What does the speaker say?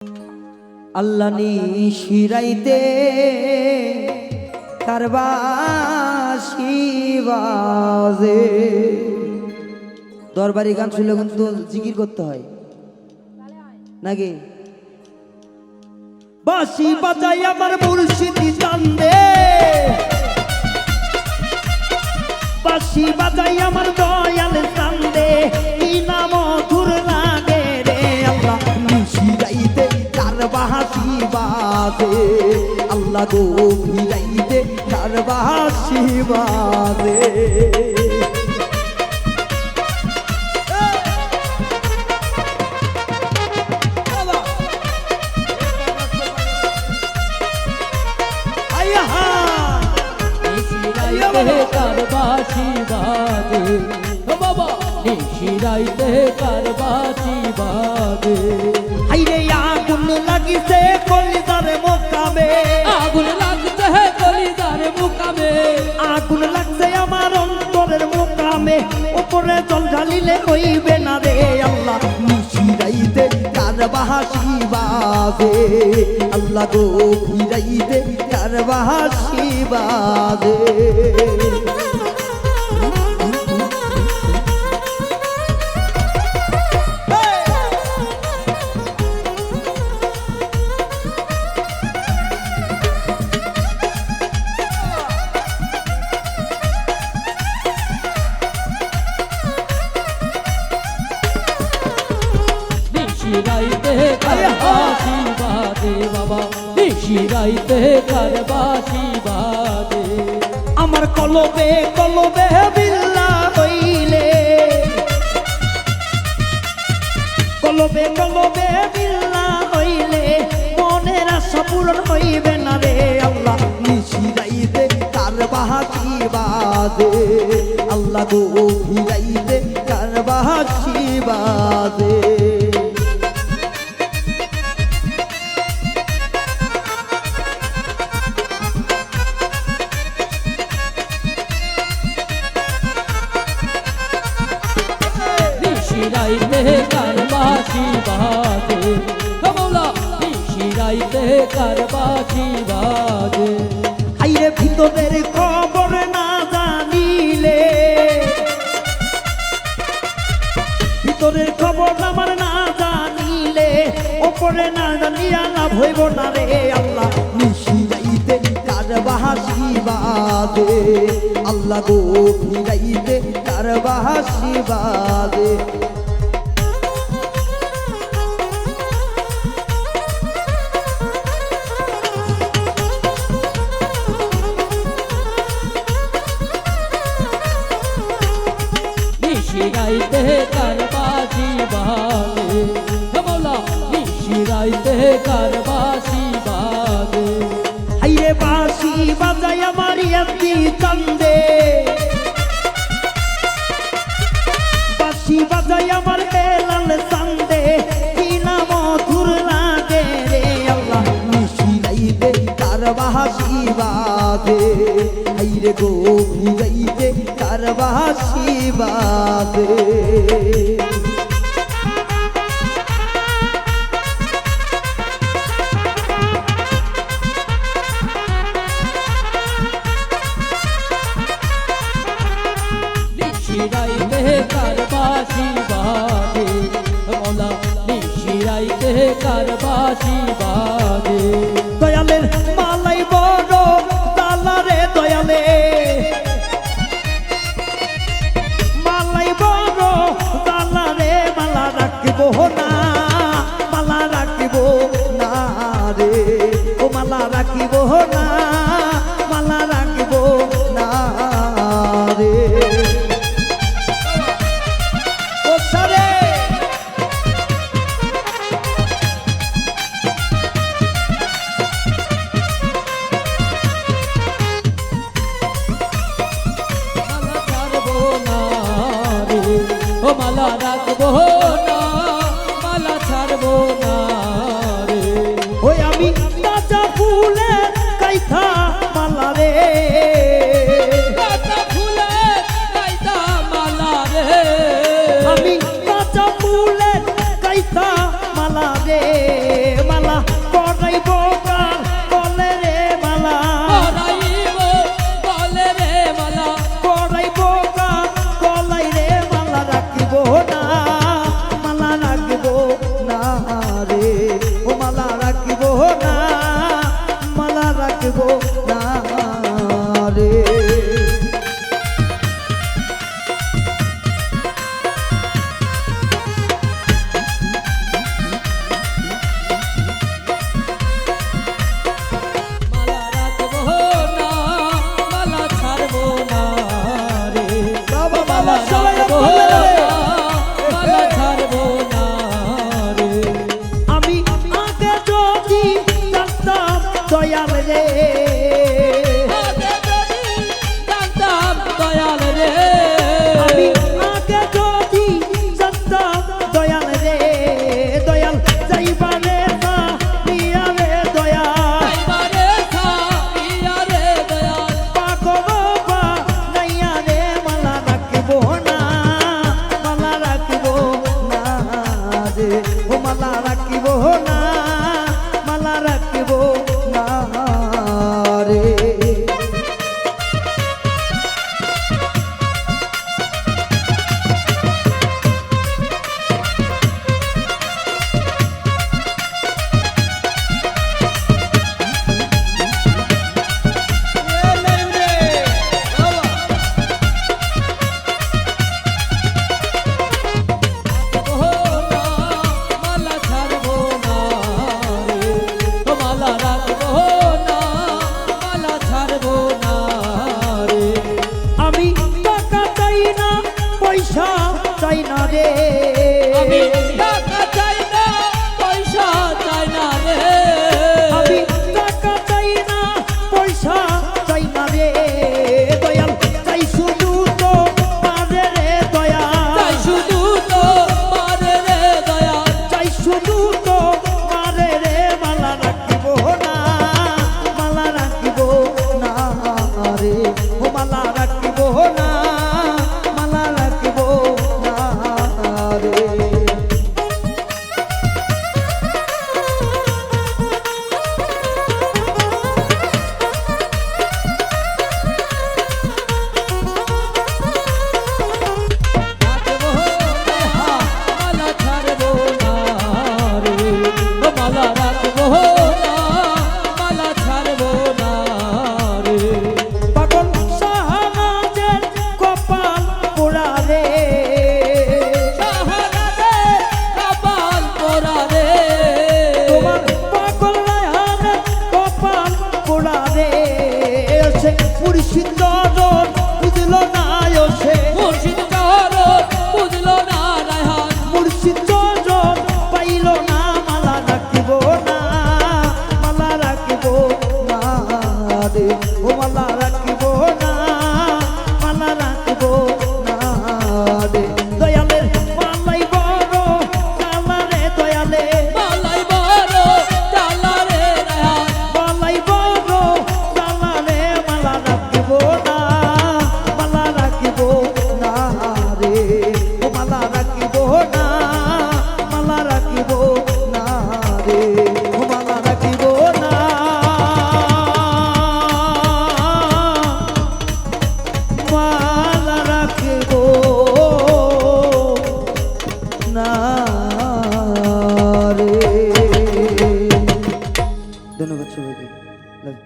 আল্লাহ নিশিরাইতে কারবাসি বাজে। দরবারি গান শুনলে কিন্তু জিকির করতে হয় নাকি? বাঁশি বাজাই আমার মুর্শিদি চান্দে, বাঁশি বাজাই আমার দয়াল চান্দে, কি নাম মধুর লাগে রে আল্লাহ নিশিরাইতে কারবাসি বাজে। আল্লাহ গো ভিড়াইতে কারবাসি বাজে। কারবাসি বাজে ও বাবা নিশিরাইতে কারবাসি বাজে। হাইরে আগুন লাগিছে কলিজার মোকামে, আগুন লাগছে কলিজার মুকামে, আগুন লাগছে আমার অন্তরের মোকামে। উপরে জল ঢালিলে হইবে না রে আল্লাহ নিশিরাইতে কারবাসি বাজে। আল্লাহ গো ভিড়াইতে কারবাসি বাজে। নিশিরাইতে কারবাসি বাজে বাবা নিশিরাইতে কারবাসি বাজে। আমার কলবে কলবে বিল্লা হইলে, কলবে কলবে বিল্লা হইলে মনের আশা পূরণ হইবে না রে আল্লাহ নিশিরাইতে কারবাসি বাজে। আল্লাহ গো ভিড়াইতে কারবাসি বাজে। নিশিরাইতে কারবাসি বাজে ও মৌলা নিশিরাইতে কারবাসি বাজে। হাইরে ভিতরের খবর না জানিলে, ভিতরের খবর আমার না জানিলে, ওপরে না জানিয়া লাভ হইব না রে আল্লাহ নিশিরাইতে কারবাসি বাজে। আল্লাহ গো ভিড়াইতে কারবাসি বাজে। নিশিরাইতে কারবাসি বাজে ও মৌলা নিশিরাইতে কারবাসি বাজে। হাইরে বাঁশি বাজাই আমার এমনি চান্দে, বাঁশি বাজাই আমার হেলাল চান্দে, কি না মধুর লাগে রে আল্লাহ নিশিরাইতে কারবাসি বাজে। হাইরে গো ভিড়াইতে কারবাসি বাজে। নিশিরাইতে কারবাসি বাজে মৌলা নিশিরাইতে কারবাসি বাজে। দয়ালের মালাই বড় তালা রে দয়ালে, মালাই বড় তালা রে মালা রাখবো না, মালা রাখবো না রে ও মালা রাখবো না, মালা রাখবো না রে ও সারে। মালা ছাড়বো না রে ও মালা রাখবো না, মালা ছাড়বো না রে। ওই আমি তাজা ফুলে কাইথা মালা রে, কাঁচা ফুলের কায়দা মালা রে আমি কাঁচা ফুলে কাইথা মালা রে। ধন্যবাদ সবাইকে। Love you.